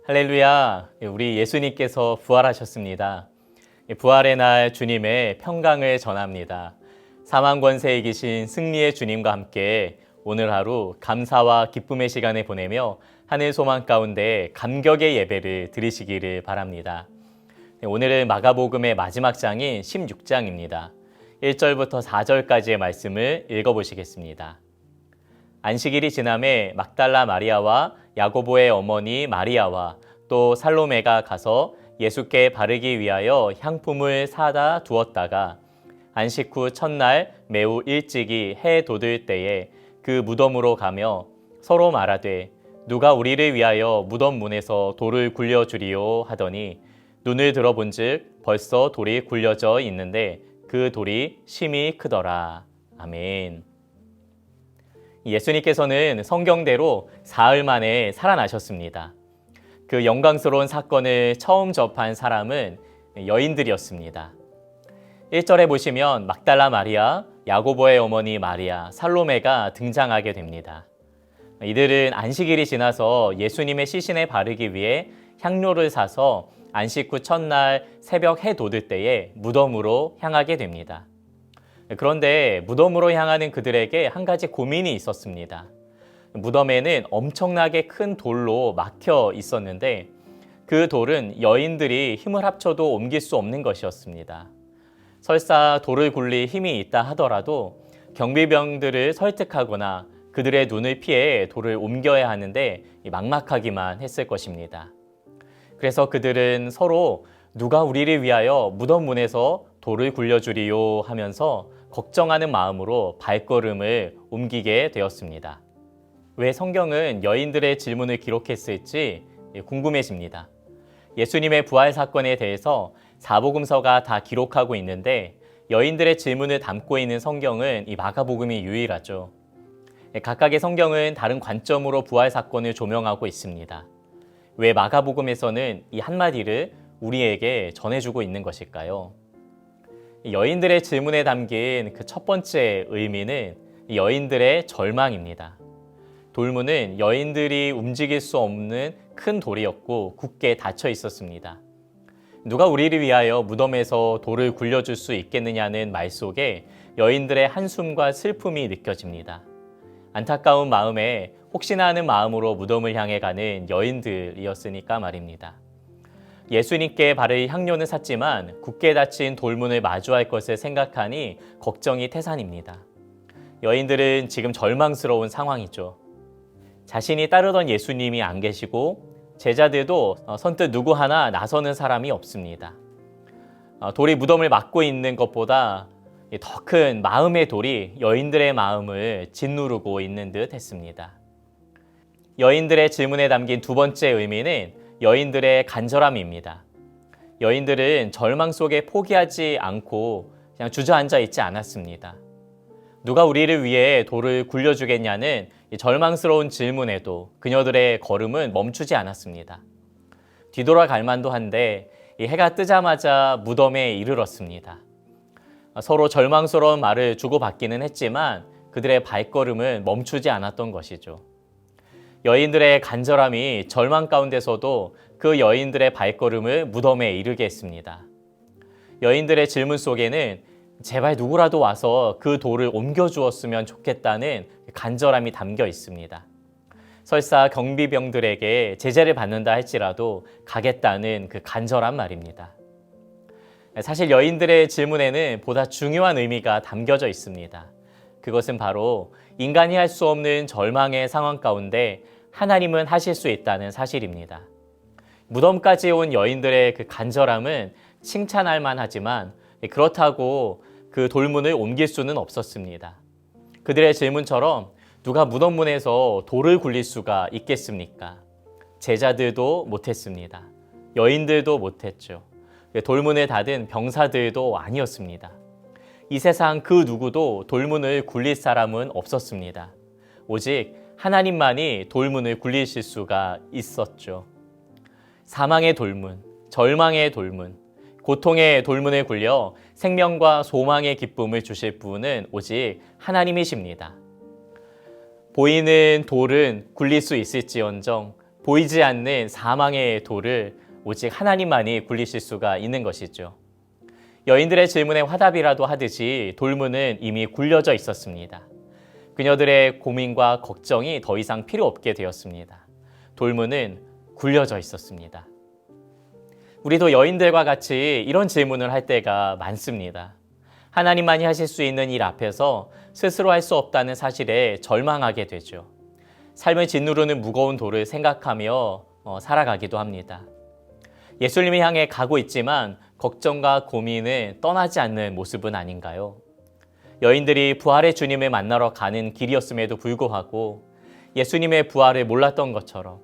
할렐루야, 우리 예수님께서 부활하셨습니다. 부활의 날 주님의 평강을 전합니다. 사망 권세에 이기신 승리의 주님과 함께 오늘 하루 감사와 기쁨의 시간을 보내며 하늘 소망 가운데 감격의 예배를 드리시기를 바랍니다. 오늘은 마가복음의 마지막 장인 16장입니다. 1절부터 4절까지의 말씀을 읽어보시겠습니다. 안식일이 지남에 막달라 마리아와 야고보의 어머니 마리아와 또 살로메가 가서 예수께 바르기 위하여 향품을 사다 두었다가 안식 후 첫날 매우 일찍이 해 돋을 때에 그 무덤으로 가며 서로 말하되 누가 우리를 위하여 무덤 문에서 돌을 굴려주리요 하더니 눈을 들어본즉 벌써 돌이 굴려져 있는데 그 돌이 심히 크더라. 아멘. 예수님께서는 성경대로 사흘 만에 살아나셨습니다. 그 영광스러운 사건을 처음 접한 사람은 여인들이었습니다. 1절에 보시면 막달라 마리아, 야고보의 어머니 마리아, 살로메가 등장하게 됩니다. 이들은 안식일이 지나서 예수님의 시신에 바르기 위해 향료를 사서 안식 후 첫날 새벽 해 돋을 때에 무덤으로 향하게 됩니다. 그런데 무덤으로 향하는 그들에게 한 가지 고민이 있었습니다. 무덤에는 엄청나게 큰 돌로 막혀 있었는데 그 돌은 여인들이 힘을 합쳐도 옮길 수 없는 것이었습니다. 설사 돌을 굴릴 힘이 있다 하더라도 경비병들을 설득하거나 그들의 눈을 피해 돌을 옮겨야 하는데 막막하기만 했을 것입니다. 그래서 그들은 서로 누가 우리를 위하여 무덤 문에서 돌을 굴려주리요 하면서 걱정하는 마음으로 발걸음을 옮기게 되었습니다. 왜 성경은 여인들의 질문을 기록했을지 궁금해집니다. 예수님의 부활 사건에 대해서 사복음서가 다 기록하고 있는데 여인들의 질문을 담고 있는 성경은 이 마가복음이 유일하죠. 각각의 성경은 다른 관점으로 부활 사건을 조명하고 있습니다. 왜 마가복음에서는 이 한마디를 우리에게 전해주고 있는 것일까요? 여인들의 질문에 담긴 그 첫 번째 의미는 여인들의 절망입니다. 돌문은 여인들이 움직일 수 없는 큰 돌이었고 굳게 닫혀 있었습니다. 누가 우리를 위하여 무덤에서 돌을 굴려줄 수 있겠느냐는 말 속에 여인들의 한숨과 슬픔이 느껴집니다. 안타까운 마음에 혹시나 하는 마음으로 무덤을 향해 가는 여인들이었으니까 말입니다. 예수님께 바를 향료는 샀지만 굳게 닫힌 돌문을 마주할 것을 생각하니 걱정이 태산입니다. 여인들은 지금 절망스러운 상황이죠. 자신이 따르던 예수님이 안 계시고 제자들도 선뜻 누구 하나 나서는 사람이 없습니다. 돌이 무덤을 막고 있는 것보다 더 큰 마음의 돌이 여인들의 마음을 짓누르고 있는 듯 했습니다. 여인들의 질문에 담긴 두 번째 의미는 여인들의 간절함입니다. 여인들은 절망 속에 포기하지 않고 그냥 주저앉아 있지 않았습니다. 누가 우리를 위해 돌을 굴려주겠냐는 절망스러운 질문에도 그녀들의 걸음은 멈추지 않았습니다. 뒤돌아갈 만도 한데 해가 뜨자마자 무덤에 이르렀습니다. 서로 절망스러운 말을 주고받기는 했지만 그들의 발걸음은 멈추지 않았던 것이죠. 여인들의 간절함이 절망 가운데서도 그 여인들의 발걸음을 무덤에 이르게 했습니다. 여인들의 질문 속에는 제발 누구라도 와서 그 돌을 옮겨주었으면 좋겠다는 간절함이 담겨 있습니다. 설사 경비병들에게 제재를 받는다 할지라도 가겠다는 그 간절한 말입니다. 사실 여인들의 질문에는 보다 중요한 의미가 담겨져 있습니다. 그것은 바로 인간이 할 수 없는 절망의 상황 가운데 하나님은 하실 수 있다는 사실입니다. 무덤까지 온 여인들의 그 간절함은 칭찬할 만하지만 그렇다고 그 돌문을 옮길 수는 없었습니다. 그들의 질문처럼 누가 무덤 문에서 돌을 굴릴 수가 있겠습니까? 제자들도 못했습니다. 여인들도 못했죠. 돌문을 닫은 병사들도 아니었습니다. 이 세상 그 누구도 돌문을 굴릴 사람은 없었습니다. 오직 하나님만이 돌문을 굴리실 수가 있었죠. 사망의 돌문, 절망의 돌문, 고통의 돌문을 굴려 생명과 소망의 기쁨을 주실 분은 오직 하나님이십니다. 보이는 돌은 굴릴 수 있을지언정 보이지 않는 사망의 돌을 오직 하나님만이 굴리실 수가 있는 것이죠. 여인들의 질문에 화답이라도 하듯이 돌문은 이미 굴려져 있었습니다. 그녀들의 고민과 걱정이 더 이상 필요 없게 되었습니다. 돌문은 굴려져 있었습니다. 우리도 여인들과 같이 이런 질문을 할 때가 많습니다. 하나님만이 하실 수 있는 일 앞에서 스스로 할 수 없다는 사실에 절망하게 되죠. 삶을 짓누르는 무거운 돌을 생각하며 살아가기도 합니다. 예수님을 향해 가고 있지만 걱정과 고민은 떠나지 않는 모습은 아닌가요? 여인들이 부활의 주님을 만나러 가는 길이었음에도 불구하고 예수님의 부활을 몰랐던 것처럼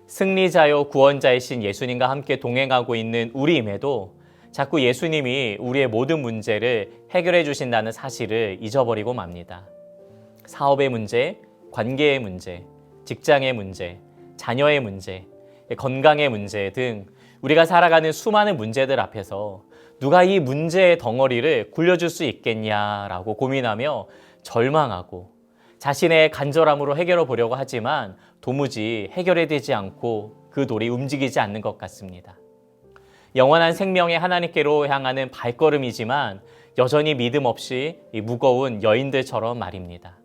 승리자요 구원자이신 예수님과 함께 동행하고 있는 우리임에도 자꾸 예수님이 우리의 모든 문제를 해결해 주신다는 사실을 잊어버리고 맙니다. 사업의 문제, 관계의 문제, 직장의 문제, 자녀의 문제, 건강의 문제 등 우리가 살아가는 수많은 문제들 앞에서 누가 이 문제의 덩어리를 굴려줄 수 있겠냐라고 고민하며 절망하고 자신의 간절함으로 해결해 보려고 하지만 도무지 해결이 되지 않고 그 돌이 움직이지 않는 것 같습니다. 영원한 생명의 하나님께로 향하는 발걸음이지만 여전히 믿음 없이 이 무거운 여인들처럼 말입니다.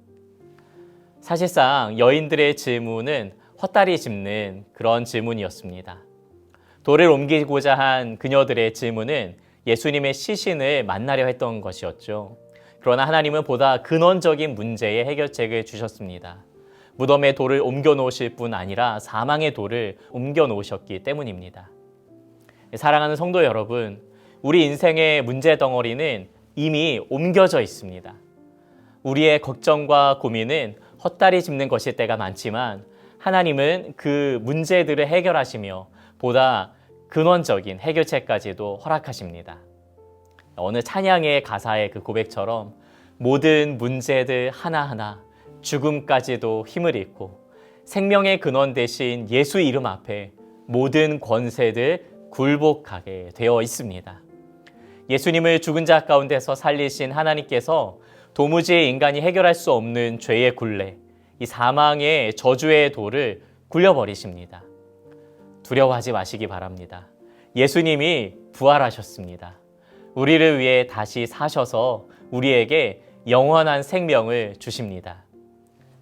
사실상 여인들의 질문은 헛다리 짚는 그런 질문이었습니다. 돌을 옮기고자 한 그녀들의 질문은 예수님의 시신을 만나려 했던 것이었죠. 그러나 하나님은 보다 근원적인 문제의 해결책을 주셨습니다. 무덤에 돌을 옮겨 놓으실 뿐 아니라 사망의 돌을 옮겨 놓으셨기 때문입니다. 사랑하는 성도 여러분, 우리 인생의 문제 덩어리는 이미 옮겨져 있습니다. 우리의 걱정과 고민은 헛다리 짚는 것일 때가 많지만 하나님은 그 문제들을 해결하시며 보다 근원적인 해결책까지도 허락하십니다. 어느 찬양의 가사의 그 고백처럼 모든 문제들 하나하나 죽음까지도 힘을 잃고 생명의 근원 대신 예수 이름 앞에 모든 권세들 굴복하게 되어 있습니다. 예수님을 죽은 자 가운데서 살리신 하나님께서 도무지 인간이 해결할 수 없는 죄의 굴레, 이 사망의 저주의 돌을 굴려버리십니다. 두려워하지 마시기 바랍니다. 예수님이 부활하셨습니다. 우리를 위해 다시 사셔서 우리에게 영원한 생명을 주십니다.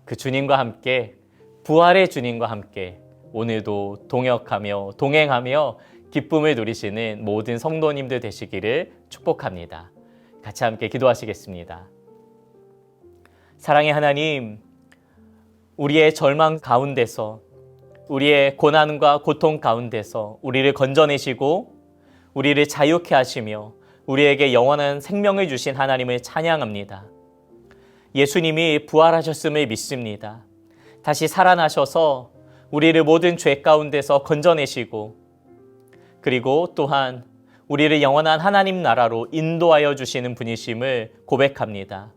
그 주님과 함께, 부활의 주님과 함께 오늘도 동역하며 동행하며 기쁨을 누리시는 모든 성도님들 되시기를 축복합니다. 같이 함께 기도하시겠습니다. 사랑의 하나님, 우리의 절망 가운데서 우리의 고난과 고통 가운데서 우리를 건져내시고 우리를 자유케 하시며 우리에게 영원한 생명을 주신 하나님을 찬양합니다. 예수님이 부활하셨음을 믿습니다. 다시 살아나셔서 우리를 모든 죄 가운데서 건져내시고 그리고 또한 우리를 영원한 하나님 나라로 인도하여 주시는 분이심을 고백합니다.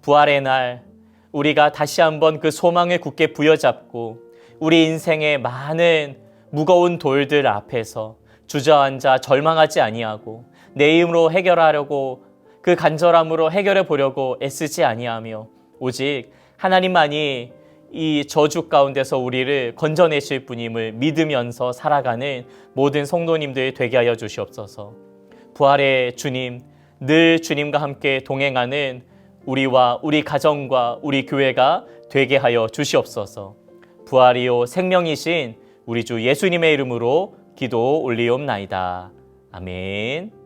부활의 날 우리가 다시 한번 그 소망을 굳게 부여잡고 우리 인생의 많은 무거운 돌들 앞에서 주저앉아 절망하지 아니하고 내 힘으로 해결하려고 그 간절함으로 해결해 보려고 애쓰지 아니하며 오직 하나님만이 이 저주 가운데서 우리를 건져내실 분임을 믿으면서 살아가는 모든 성도님들 되게 하여 주시옵소서. 부활의 주님, 늘 주님과 함께 동행하는 우리와 우리 가정과 우리 교회가 되게 하여 주시옵소서. 부활이요 생명이신 우리 주 예수님의 이름으로 기도 올리옵나이다. 아멘.